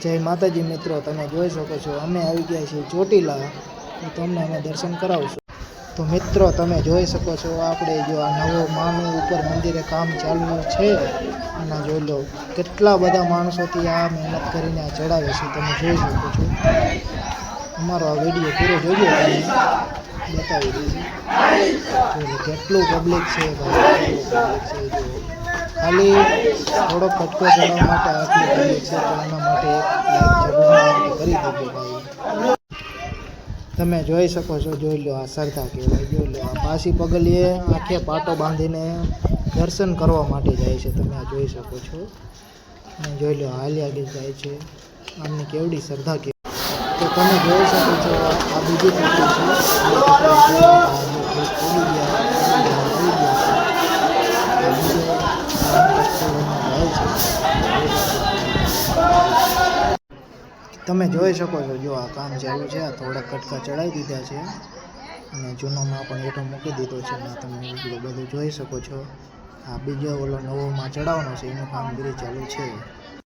જય માતાજી મિત્રો, તમે જોઈ શકો છો અમે આવી ગયા છીએ ચોટીલા, તો તમને અમે દર્શન કરાવશું। તો મિત્રો તમે જોઈ શકો છો આપણે જો આ નવો માનું ઉપર મંદિરે કામ ચાલુ છે અને જોઈ લો કેટલા બધા માણસોથી આ મહેનત કરીને આ ચડાવે છે। તમે જોઈ શકો છો, અમારો આ વિડીયો પૂરો જોજો, તમે બતાવી દઈશું જોઈ લો કેટલું પબ્લિક છે ભાઈ, કેટલું પબ્લિક છે। જો ખાલી થોડો કટકો ચડાવવા માટે આટલી પબ્લિક છે, તો એના માટે એક લાઈક જરૂર કરી દેજો ભાઈ। તમે જોઈ શકો છો, જોઈ લો આ શ્રદ્ધા કહેવાય। જોઈ લો આ પાસી પગલીએ આંખે પાટો બાંધીને દર્શન કરવા માટે જાય છે, તમે આ જોઈ શકો છો। અને જોઈ લો હાલ્યા ગીત જાય છે, આમની કેવડી શ્રદ્ધા કહેવાય। તો તમે જોઈ શકો છો આ બીજી પગલી છે। તમે જોઈ શકો છો, જો આ કામ ચાલુ છે, આ થોડા કટકા ચડાવી દીધા છે અને જૂનોમાં પણ એટલો મૂકી દીધો છે ને તમે બધું જોઈ શકો છો। આ બીજો ઓલો નવોમાં ચડાવવાનો છે, એનું કામગીરી ચાલુ છે।